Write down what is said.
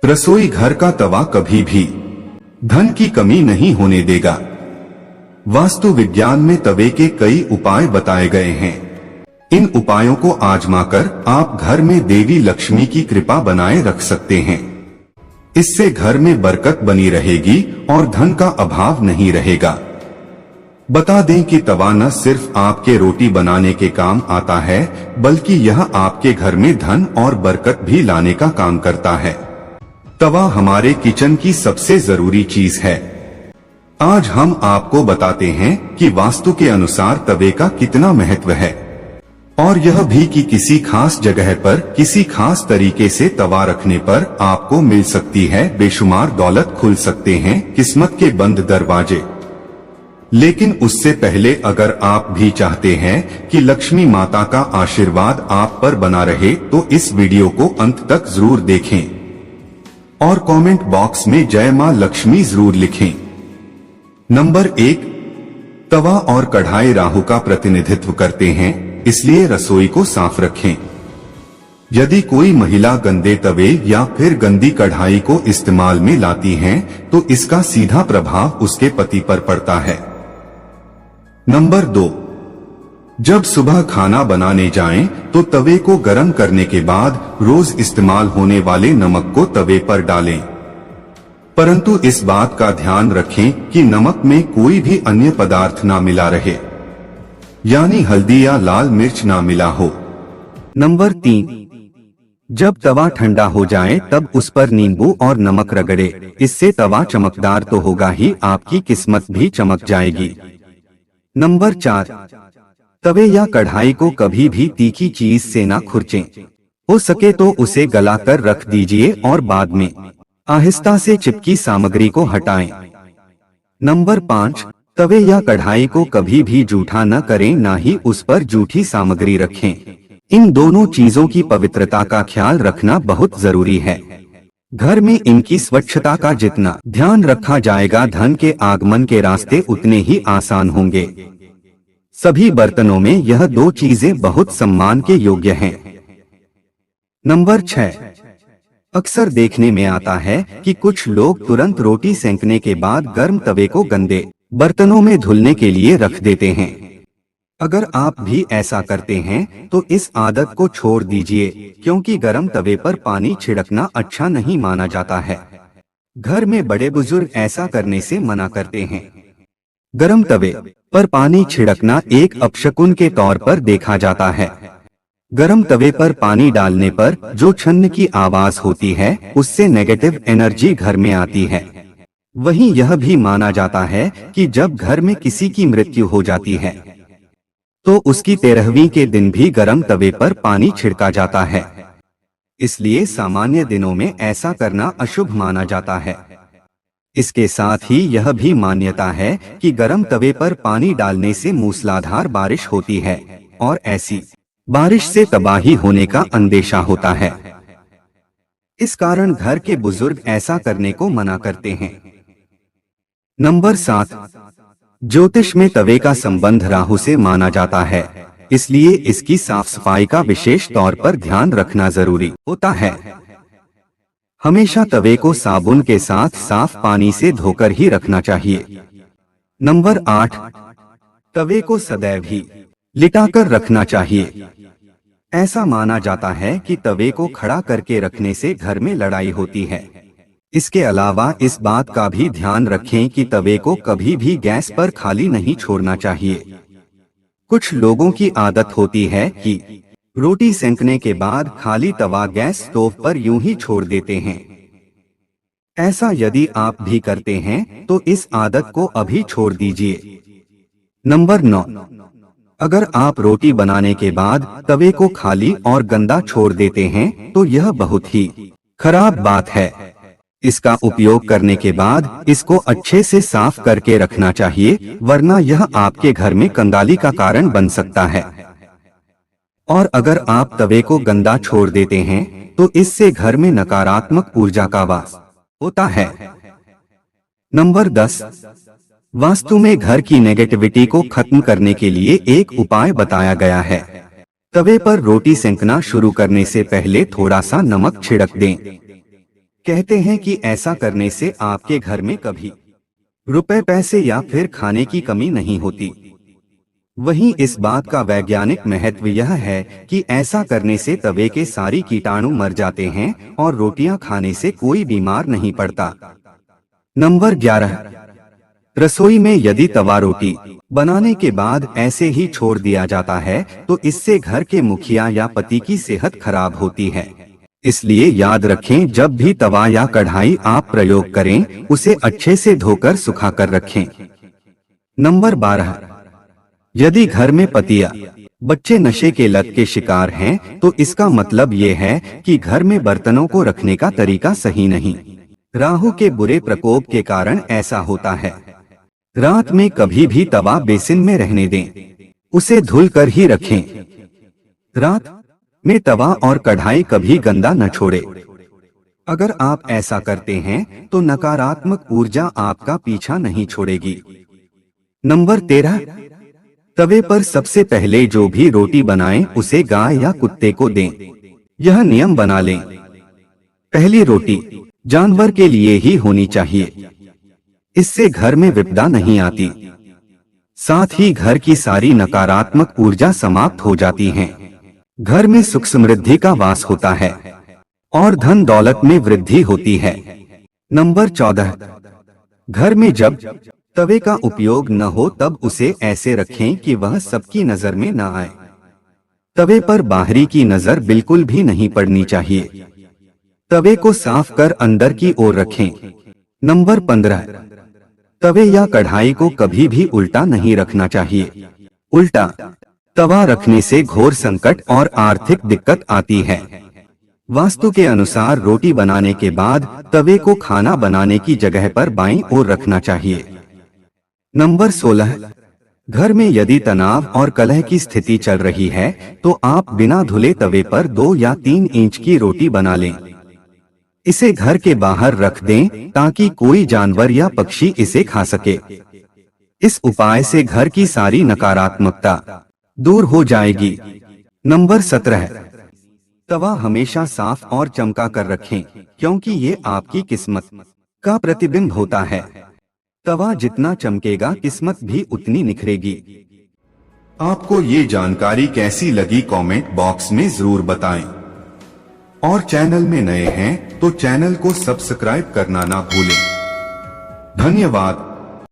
रसोई घर का तवा कभी भी धन की कमी नहीं होने देगा। वास्तु विज्ञान में तवे के कई उपाय बताए गए हैं। इन उपायों को आजमाकर आप घर में देवी लक्ष्मी की कृपा बनाए रख सकते हैं। इससे घर में बरकत बनी रहेगी और धन का अभाव नहीं रहेगा। बता दें कि तवा न सिर्फ आपके रोटी बनाने के काम आता है, बल्कि यह आपके घर में धन और बरकत भी लाने का काम करता है। तवा हमारे किचन की सबसे जरूरी चीज है। आज हम आपको बताते हैं कि वास्तु के अनुसार तवे का कितना महत्व है, और यह भी कि किसी खास जगह पर किसी खास तरीके से तवा रखने पर आपको मिल सकती है बेशुमार दौलत, खुल सकते हैं किस्मत के बंद दरवाजे। लेकिन उससे पहले अगर आप भी चाहते हैं कि लक्ष्मी माता का आशीर्वाद आप पर बना रहे, तो इस वीडियो को अंत तक जरूर देखें और कमेंट बॉक्स में जय मां लक्ष्मी जरूर लिखें। नंबर 1, तवा और कढ़ाई राहु का प्रतिनिधित्व करते हैं, इसलिए रसोई को साफ रखें। यदि कोई महिला गंदे तवे या फिर गंदी कढ़ाई को इस्तेमाल में लाती हैं, तो इसका सीधा प्रभाव उसके पति पर पड़ता है। नंबर 2, जब सुबह खाना बनाने जाएं, तो तवे को गर्म करने के बाद रोज इस्तेमाल होने वाले नमक को तवे पर डालें। परंतु इस बात का ध्यान रखें कि नमक में कोई भी अन्य पदार्थ ना मिला रहे, यानी हल्दी या लाल मिर्च ना मिला हो। नंबर 3, जब तवा ठंडा हो जाए तब उस पर नींबू और नमक रगड़े। इससे तवा चमकदार तो होगा ही, आपकी किस्मत भी चमक जाएगी। नंबर 4, तवे या कढ़ाई को कभी भी तीखी चीज से ना खुरचें। हो सके तो उसे गलाकर रख दीजिए और बाद में आहिस्ता से चिपकी सामग्री को हटाएं। नंबर 5, तवे या कढ़ाई को कभी भी जूठा न करें, ना ही उस पर जूठी सामग्री रखें। इन दोनों चीजों की पवित्रता का ख्याल रखना बहुत जरूरी है। घर में इनकी स्वच्छता का जितना ध्यान रखा जाएगा, धन के आगमन के रास्ते उतने ही आसान होंगे। सभी बर्तनों में यह 2 चीजें बहुत सम्मान के योग्य हैं। नंबर 6, अक्सर देखने में आता है कि कुछ लोग तुरंत रोटी सेंकने के बाद गर्म तवे को गंदे बर्तनों में धुलने के लिए रख देते हैं। अगर आप भी ऐसा करते हैं तो इस आदत को छोड़ दीजिए, क्योंकि गर्म तवे पर पानी छिड़कना अच्छा नहीं माना जाता है। घर में बड़े बुजुर्ग ऐसा करने से मना करते हैं। गर्म तवे पर पानी छिड़कना एक अपशकुन के तौर पर देखा जाता है। गर्म तवे पर पानी डालने पर जो छन्न की आवाज होती है, उससे नेगेटिव एनर्जी घर में आती है। वहीं यह भी माना जाता है कि जब घर में किसी की मृत्यु हो जाती है, तो उसकी 13वीं के दिन भी गर्म तवे पर पानी छिड़का जाता है। इसलिए सामान्य दिनों में ऐसा करना अशुभ माना जाता है। इसके साथ ही यह भी मान्यता है कि गर्म तवे पर पानी डालने से मूसलाधार बारिश होती है, और ऐसी बारिश से तबाही होने का अंदेशा होता है। इस कारण घर के बुजुर्ग ऐसा करने को मना करते हैं। नंबर 7, ज्योतिष में तवे का संबंध राहु से माना जाता है, इसलिए इसकी साफ सफाई का विशेष तौर पर ध्यान रखना जरूरी होता है। हमेशा तवे को साबुन के साथ साफ पानी से धोकर ही रखना चाहिए। नंबर 8, तवे को सदैव ही लिटाकर रखना चाहिए। ऐसा माना जाता है कि तवे को खड़ा करके रखने से घर में लड़ाई होती है। इसके अलावा इस बात का भी ध्यान रखें कि तवे को कभी भी गैस पर खाली नहीं छोड़ना चाहिए। कुछ लोगों की आदत होती है कि रोटी सेंकने के बाद खाली तवा गैस स्टोव पर यूं ही छोड़ देते हैं। ऐसा यदि आप भी करते हैं तो इस आदत को अभी छोड़ दीजिए। नंबर 9, अगर आप रोटी बनाने के बाद तवे को खाली और गंदा छोड़ देते हैं तो यह बहुत ही खराब बात है। इसका उपयोग करने के बाद इसको अच्छे से साफ करके रखना चाहिए, वरना यह आपके घर में कंगाली का कारण बन सकता है। और अगर आप तवे को गंदा छोड़ देते हैं तो इससे घर में नकारात्मक ऊर्जा का वास होता है। नंबर 10, वास्तु में घर की नेगेटिविटी को खत्म करने के लिए एक उपाय बताया गया है। तवे पर रोटी सेंकना शुरू करने से पहले थोड़ा सा नमक छिड़क दें। कहते हैं कि ऐसा करने से आपके घर में कभी रुपए पैसे या फिर खाने की कमी नहीं होती। वहीं इस बात का वैज्ञानिक महत्व यह है कि ऐसा करने से तवे के सारी कीटाणु मर जाते हैं और रोटियां खाने से कोई बीमार नहीं पड़ता। नंबर 11, रसोई में यदि तवा रोटी बनाने के बाद ऐसे ही छोड़ दिया जाता है तो इससे घर के मुखिया या पति की सेहत खराब होती है। इसलिए याद रखें, जब भी तवा या कढ़ाई आप प्रयोग करें उसे अच्छे से धोकर सुखाकर रखें। नंबर 12, यदि घर में पति या बच्चे नशे के लत के शिकार हैं तो इसका मतलब ये है कि घर में बर्तनों को रखने का तरीका सही नहीं। राहु के बुरे प्रकोप के कारण ऐसा होता है। रात में कभी भी तवा बेसिन में रहने दें, उसे धुलकर ही रखें। रात में तवा और कढ़ाई कभी गंदा न छोड़े। अगर आप ऐसा करते हैं तो नकारात्मक ऊर्जा आपका पीछा नहीं छोड़ेगी। नंबर 13, तवे पर सबसे पहले जो भी रोटी बनाएं उसे गाय या कुत्ते को दें। यह नियम बना लें, पहली रोटी जानवर के लिए ही होनी चाहिए। इससे घर में विपदा नहीं आती, साथ ही घर की सारी नकारात्मक ऊर्जा समाप्त हो जाती है। घर में सुख समृद्धि का वास होता है और धन दौलत में वृद्धि होती है। नंबर 14, घर में जब तवे का उपयोग न हो तब उसे ऐसे रखें कि वह सबकी नजर में न आए। तवे पर बाहरी की नजर बिल्कुल भी नहीं पड़नी चाहिए। तवे को साफ कर अंदर की ओर रखें। नंबर 15, तवे या कढ़ाई को कभी भी उल्टा नहीं रखना चाहिए। उल्टा तवा रखने से घोर संकट और आर्थिक दिक्कत आती है। वास्तु के अनुसार रोटी बनाने के बाद तवे को खाना बनाने की जगह पर बाईं ओर रखना चाहिए। नंबर 16, घर में यदि तनाव और कलह की स्थिति चल रही है तो आप बिना धुले तवे पर 2 या 3 इंच की रोटी बना लें। इसे घर के बाहर रख दें ताकि कोई जानवर या पक्षी इसे खा सके। इस उपाय से घर की सारी नकारात्मकता दूर हो जाएगी। नंबर 17, तवा हमेशा साफ और चमका कर रखें क्योंकि ये आपकी किस्मत का प्रतिबिंब होता है। तवा जितना चमकेगा किस्मत भी उतनी निखरेगी। आपको ये जानकारी कैसी लगी कमेंट बॉक्स में जरूर बताएं। और चैनल में नए हैं तो चैनल को सब्सक्राइब करना ना भूलें। धन्यवाद।